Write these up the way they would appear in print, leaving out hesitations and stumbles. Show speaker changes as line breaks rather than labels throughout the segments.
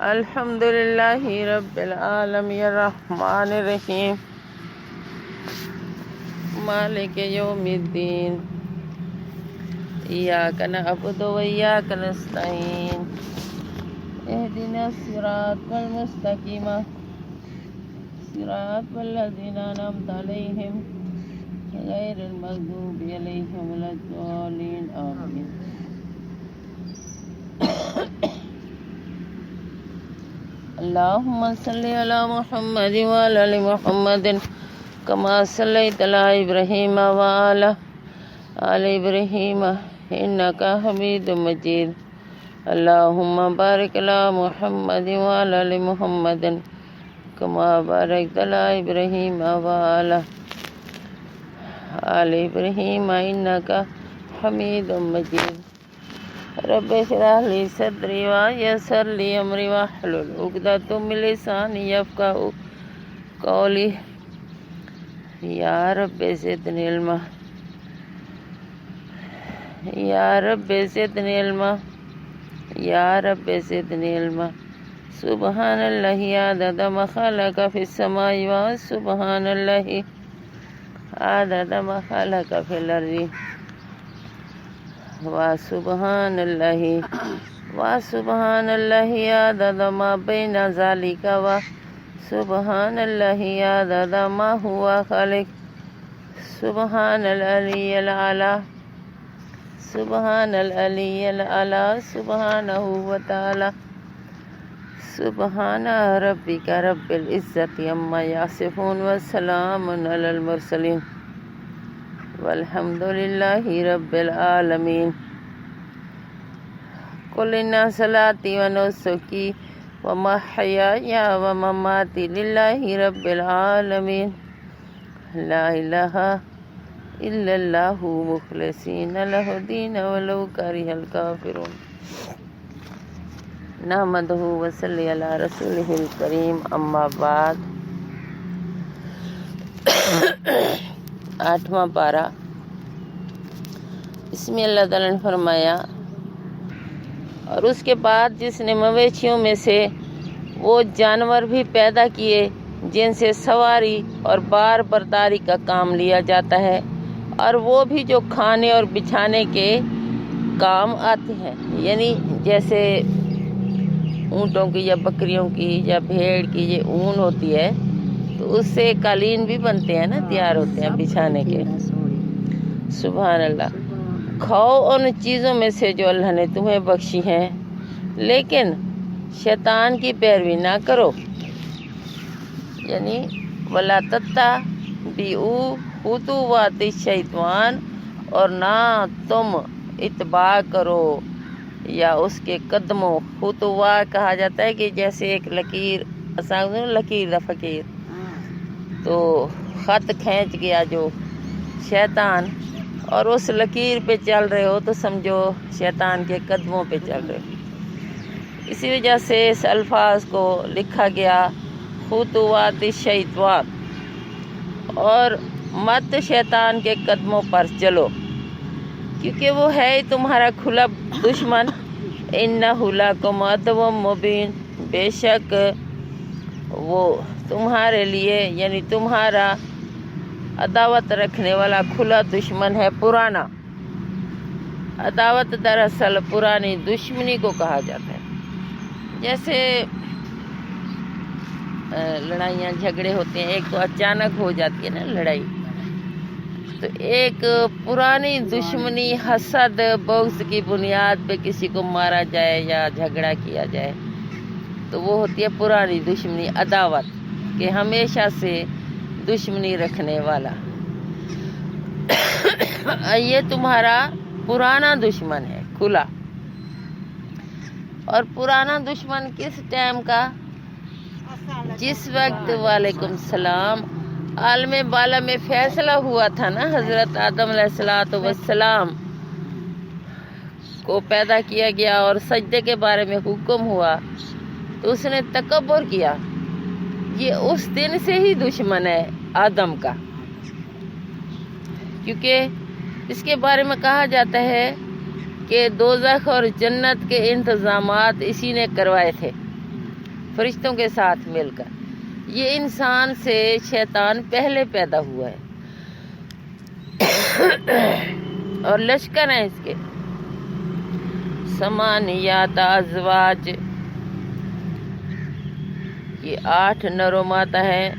الحمدللہ رب العالمین الرحمن الرحیم مالک یوم الدین ایاک نعبد و ایاک نستعین اہدنا الصراط المستقیم صراط الذین انعمت علیہم غیر المغضوب علیہم ولا الضالین آمین. اللہم صلی علی محمد وعلی آل محمد کما صلیت علی ابراہیم وعلی آل ابراہیم انک حمید مجید. اللہم بارک علی محمد وعلی آل محمد کما بارکت علی ابراہیم وعلی آل ابراہیم انک حمید مجید. رب اشرح لی صدری ویسر لی امری واحلل عقدۃ من لسانی یفقہوا قولی. یا رب زدنی علما یا رب زدنی علما یا رب زدنی علما. سبحان اللہ عدد ما خلق فی السماء وسبحان اللہ عدد ما خلق فی الارض وسبحان اللہ عدد ما بین ذالک وسبحان اللہ عدد ما هو خالق. سبحان العلی العلی سبحان العلی العلی سبحانہ وتعالی. سبحان ربک رب العزت عما یصفون وسلام علی المرسلین والحمد للہ رب العالمین. قل ان صلاتی و نسکی و محیای و مماتی للہ رب العالمین لا الہ الا اللہ مخلصین لہ الدین ولو کرہ الکافرون. نحمدہ و صلی علی رسولہ الکریم. اما بعد. 8واں پارہ. اس میں اللہ تعالیٰ نے فرمایا اور اس کے بعد جس نے مویشیوں میں سے وہ جانور بھی پیدا کیے جن سے سواری اور بار برداری کا کام لیا جاتا ہے اور وہ بھی جو کھانے اور بچھانے کے کام آتے ہیں، یعنی جیسے اونٹوں کی یا بکریوں کی یا بھیڑ کی یہ اون ہوتی ہے تو اس سے قالین بھی بنتے ہیں نا، تیار ہوتے ہیں بچھانے کے. سبحان اللہ. کھاؤ ان چیزوں میں سے جو اللہ نے تمہیں بخشی ہیں، لیکن شیطان کی پیروی نہ کرو، یعنی ولا تتبعوا خطوات الشیطان، اور نہ تم اتباع کرو یا اس کے قدموں. خطوات کہا جاتا ہے کہ جیسے ایک لکیر، لکیر دا فقیر، تو خط کھینچ گیا جو شیطان اور اس لکیر پہ چل رہے ہو تو سمجھو شیطان کے قدموں پہ چل رہے ہو. اسی وجہ سے اس الفاظ کو لکھا گیا خطوات الشیطان، اور مت شیطان کے قدموں پر چلو کیونکہ وہ ہے تمہارا کھلا دشمن. انہ لکم عدو مبین، بے شک وہ تمہارے لیے یعنی تمہارا عداوت رکھنے والا کھلا دشمن ہے پرانا. عداوت دراصل پرانی دشمنی کو کہا جاتا ہے. جیسے لڑائیاں جھگڑے ہوتے ہیں، ایک تو اچانک ہو جاتی ہے نا لڑائی، تو ایک پرانی دشمنی حسد بغض کی بنیاد پہ کسی کو مارا جائے یا جھگڑا کیا جائے تو وہ ہوتی ہے پرانی دشمنی، عداوت کہ ہمیشہ سے دشمنی رکھنے والا. یہ تمہارا پرانا دشمن ہے کھلا. اور پرانا دشمن کس ٹائم کا؟ جس وقت وعلیکم السلام عالم بالا میں فیصلہ ہوا تھا نا، حضرت آدم علیہ السلام کو پیدا کیا گیا اور سجدے کے بارے میں حکم ہوا تو اس نے تکبر کیا. یہ اس دن سے ہی دشمن ہے آدم کا، کیونکہ اس کے بارے میں کہا جاتا ہے کہ دوزخ اور جنت کے انتظامات اسی نے کروائے تھے فرشتوں کے ساتھ مل کر. یہ انسان سے شیطان پہلے پیدا ہوا ہے اور لشکر ہیں اس کے. سمانیات ازواج، یہ 8 نر و مادہ ہے.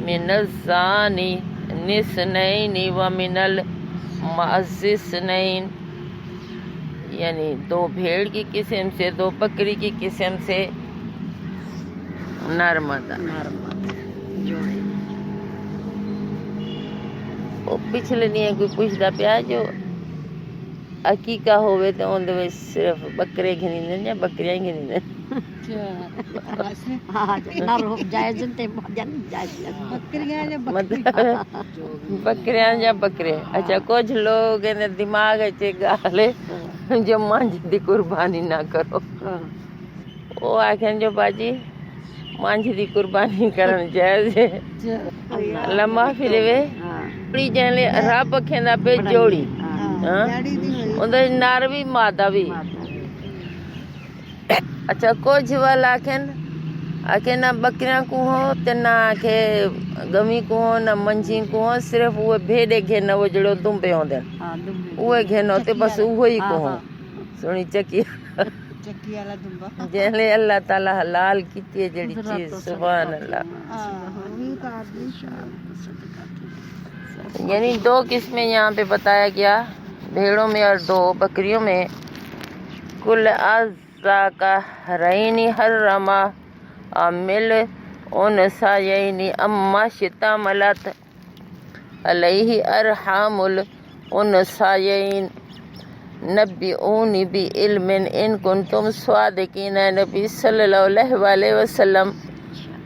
من الزانی نسنین و من المعز اثنین، یعنی 2 بھیڑ کی قسم سے 2 بکری کی قسم سے نر مادہ. وہ پچھلے نہیں کوئی پوچھتا پیا جو عقیقہ ہوئے تو ان دے صرف بکرے گھنی دیں یا بکریاں گھنی دیں. بکریاں یا بکرے. اچھا کچھ لوگ دماغ گالے جو مانج دی قربانی نہ کرو، وہ آکھیں جو باجی مانج دی قربانی کرن جائز ہے. لمحہ پھر وے جیلے رب کھیندا پہ جوڑی اندر نر بھی مادہ بھی. اچھا کچھ والا آکھیں نہ بکریاں کو ہو تے نہ آکھے گمی کو ہو نہ منجھی کو ہو، صرف وہ بھیڑے گھن وہ جڑو دمبے ہوندے وہ گھن تے بس وہی کو ہو. سونی چکی
والا دمبا
جیلے اللہ تعالی حلال کیتی ہے جڑی چیز، سبحان اللہ. یعنی 2 قسمیں یہاں پہ بتایا گیا بھیڑوں میں اور 2 بکریوں میں. کل الذکرین حرم عامل انثیین اما اشتملت علیہ ارحام الانثیین نبئونی بعلم ان کنتم صادقین. نبی صلی اللہ علیہ وسلم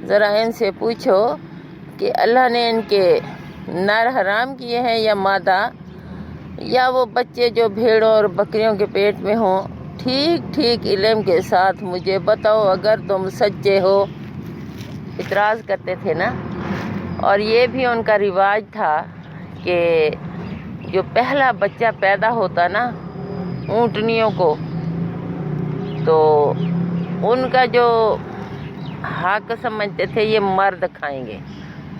ذرا ان سے پوچھو کہ اللہ نے ان کے نر حرام کیے ہیں یا مادہ، یا وہ بچے جو بھیڑوں اور بکریوں کے پیٹ میں ہوں. ٹھیک ٹھیک علم کے ساتھ مجھے بتاؤ اگر تم سچے ہو. اعتراض کرتے تھے نا. اور یہ بھی ان کا رواج تھا کہ جو پہلا بچہ پیدا ہوتا نا اونٹنیوں کو، تو ان کا جو حق سمجھتے تھے یہ مرد کھائیں گے،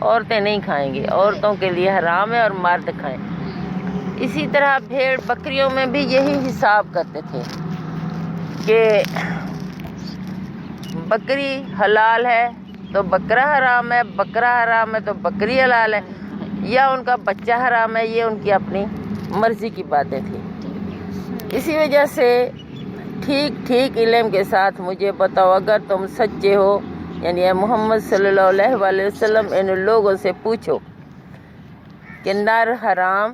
عورتیں نہیں کھائیں گے، عورتوں کے لیے حرام ہے اور مرد کھائیں. اسی طرح بھیڑ بکریوں میں بھی یہی حساب کرتے تھے کہ بکری حلال ہے تو بکرا حرام ہے، بکرا حرام ہے تو بکری حلال ہے، یا ان کا بچہ حرام ہے. یہ ان کی اپنی مرضی کی باتیں تھیں. اسی وجہ سے ٹھیک ٹھیک علم کے ساتھ مجھے بتاؤ اگر تم سچے ہو، یعنی اے محمد صلی اللہ علیہ وسلم ان لوگوں سے پوچھو کہ نر حرام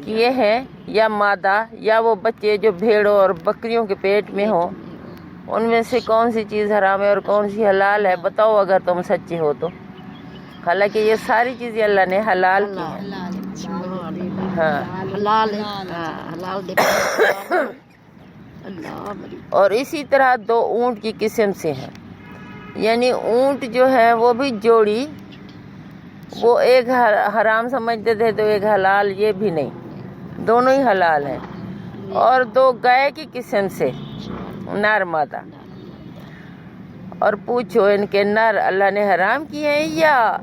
کیے ہیں یا مادہ، یا وہ بچے جو بھیڑوں اور بکریوں کے پیٹ میں ہوں، ان میں سے کون سی چیز حرام ہے اور کون سی حلال ہے، بتاؤ اگر تم سچے ہو تو. حالانکہ یہ ساری چیزیں اللہ نے حلال کی ہیں. ہاں اور اسی طرح 2 اونٹ کی قسم سے ہیں. یعنی اونٹ جو ہے وہ بھی جوڑی، وہ ایک حرام سمجھتے تھے تو ایک حلال، یہ بھی نہیں، دونوں ہی حلال ہیں. اور 2 گائے کی قسم سے نر مادہ. اور پوچھو ان کے نر اللہ نے حرام کیے ہیں یا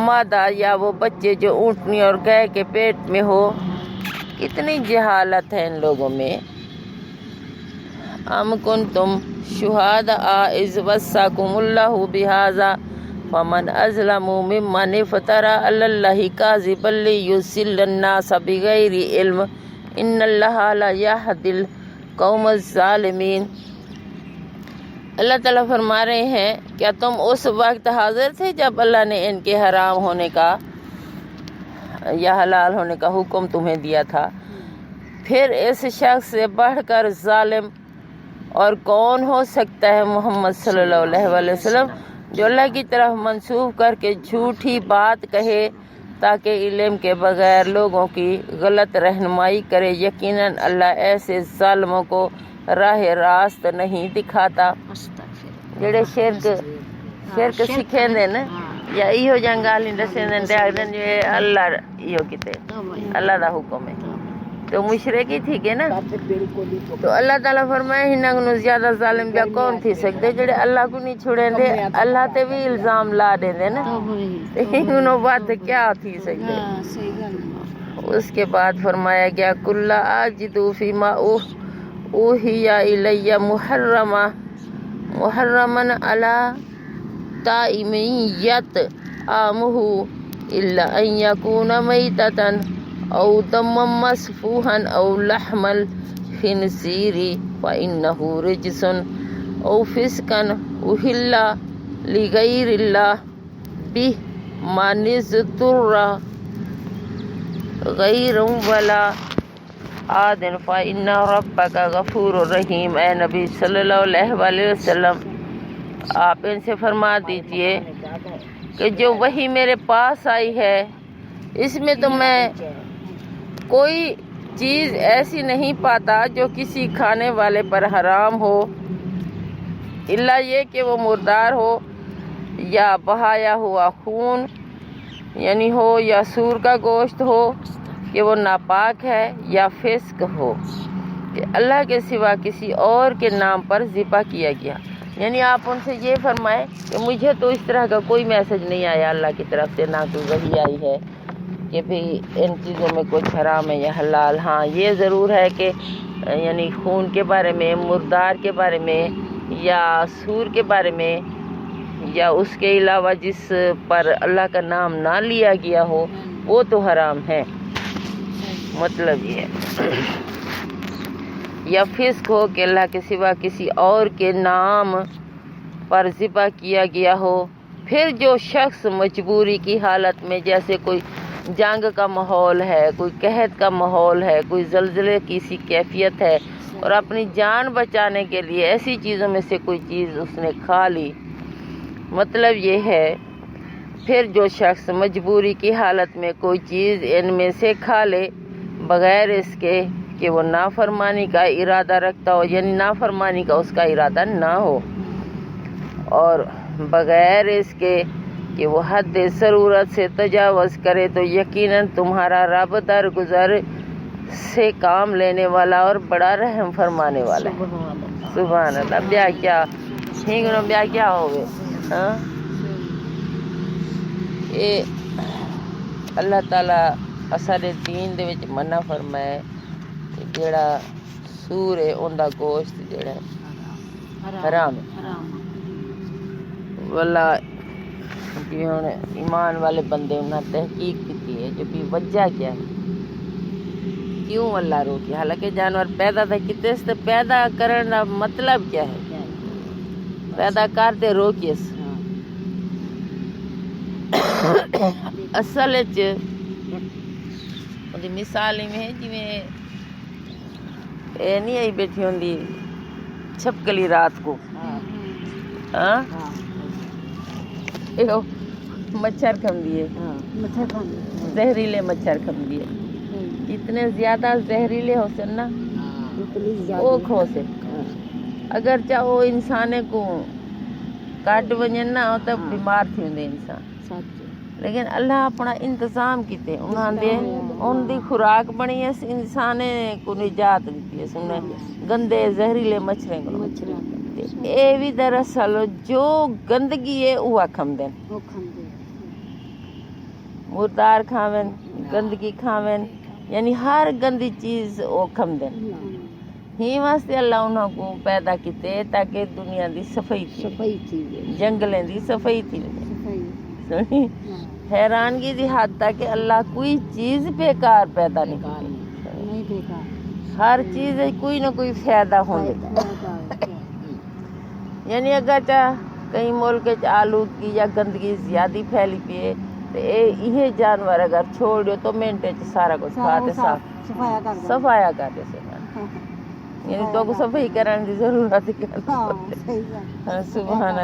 مادہ، یا وہ بچے جو اونٹنی اور گائے کے پیٹ میں ہو. کتنی جہالت ہے ان لوگوں میں. ام کنتم شہداء اذ وصاکم اللہ بہذا فمن اظلم ممن افترى علی اللہ کاذبا لیضل الناس بغیر علم ان اللہ لا یہدی القوم الظالمین. اللہ تعالیٰ فرما رہے ہیں کیا تم اس وقت حاضر تھے جب اللہ نے ان کے حرام ہونے کا یا حلال ہونے کا حکم تمہیں دیا تھا؟ پھر اس شخص سے بڑھ کر ظالم اور کون ہو سکتا ہے محمد صلی اللہ علیہ وسلم، جو اللہ کی طرف منسوب کر کے جھوٹی بات کہے تاکہ علم کے بغیر لوگوں کی غلط رہنمائی کرے. یقیناً اللہ ایسے ظالموں کو راہ راست نہیں دکھاتا. جڑے شرک سکھیں دے نا یا ایہو جنگالی دسیں دے اللہ ایہو کیتے اللہ دا حکم ہے. تو مشرک ہی تھی کہ نا.
بالکل ہی
تو اللہ تعالیٰ فرمائے ہنگ نو زیادہ ظالم بیا کون تھی سکتے جڑے اللہ کو نہیں چھوڑیں دے اللہ تے بھی الزام لا دیں دے نا. ہنگ نو بات کیا تھی سکتے.
صحیح گل
اس کے بعد فرمایا گیا کلا اجدو فیما اوحی الی محرمن علی طائم یطعمہ الا ان یکون میتۃ او دما مسفوحا او لحم الخنزیر فانہ رجس او فسقا اہل لغیر اللہ بہ من اضطر غیر ولا عاد فإن ربک غفور رحیم. اے نبی صلی اللہ علیہ وآلہ وسلم آپ ان سے فرما دیجئے کہ جو وحی میرے پاس آئی ہے اس میں تو میں کوئی چیز ایسی نہیں پاتا جو کسی کھانے والے پر حرام ہو الا یہ کہ وہ مردار ہو یا بہایا ہوا خون یعنی ہو یا سور کا گوشت ہو کہ وہ ناپاک ہے یا فسق ہو کہ اللہ کے سوا کسی اور کے نام پر ذبح کیا گیا. یعنی آپ ان سے یہ فرمائیں کہ مجھے تو اس طرح کا کوئی میسج نہیں آیا اللہ کی طرف سے نہ کوئی وحی آئی ہے کہ بھئی ان چیزوں میں کچھ حرام ہے یا حلال. ہاں یہ ضرور ہے کہ یعنی خون کے بارے میں مردار کے بارے میں یا سور کے بارے میں یا اس کے علاوہ جس پر اللہ کا نام نہ لیا گیا ہو وہ تو حرام ہے. مطلب یہ ہے یا فسق ہو کہ اللہ کے سوا کسی اور کے نام پر ذبح کیا گیا ہو. پھر جو شخص مجبوری کی حالت میں جیسے کوئی جنگ کا ماحول ہے کوئی قحط کا ماحول ہے کوئی زلزلے کی سی کیفیت ہے اور اپنی جان بچانے کے لیے ایسی چیزوں میں سے کوئی چیز اس نے کھا لی. مطلب یہ ہے پھر جو شخص مجبوری کی حالت میں کوئی چیز ان میں سے کھا لے بغیر اس کے کہ وہ نافرمانی کا ارادہ رکھتا ہو یعنی نافرمانی کا اس کا ارادہ نہ ہو اور بغیر اس کے کہ وہ حد ضرورت سے تجاوز کرے تو یقیناً تمہارا رب درگزر سے کام لینے والا اور بڑا رحم فرمانے والا ہے. سبحان اللہ. بیا کیا ٹھیک نو بیا کیا ہو گئے. ہاں یہ اللہ تعالیٰ اثر دین دے وچ منع فرمائے کہ جڑا سور ہے ان دا گوشت جڑا ہے حرام ہے. واللہ جی ہن ایمان والے بندے انہاں تحقیق کی ہے جو بھی وجہ کیا ہے کیوں اللہ روکی حالانکہ جانور پیدا تھا کتے سے پیدا کرنے کا مطلب کیا ہے پیدا کرتے روکیس اصل مثال میں جی نہیں آئی بیٹھی ہوں چھپکلی رات کو ہاں مچھر کھم دیے زہریلے مچھر کھم دیے اتنے زیادہ زہریلے ہو سن نا وہ کھو سے اگر چاہو انسان کو کٹ ونجن نہ ہو تب بیمار تھی ہوں انسان لیکن اللہ اپنا انتظام کیتے ان دی خوراک بنی ہے انسان کو نجات دیتی ہے سننے گندے زہریلے مچھریں کو اے بھی دراصل جو گندگی ہے وہ کھم دین مردار کھاوین گندگی کھاوین یعنی ہر گندی چیز وہ کھم دین ہی واسطے اللہ انہوں کو پیدا کیتے تاکہ دنیا دی صفائی تھی جنگلیں دی صفائی تھی سنی حیرانگی دی حد تک کہ اللہ کوئی چیز بیکار پیدا نہیں کرتی ہر چیز کوئی نہ کوئی فائدہ ہونے یعنی اگر کئی ملک آلودگی یا گندگی زیادہ پھیلی پی ہے تو یہ جانور اگر چھوڑ دیو تو منٹ سارا کچھ کھاتے صفایا کرتے یعنی تو کو صفائی کرنے کی ضرورت ہے. سبحان اللہ.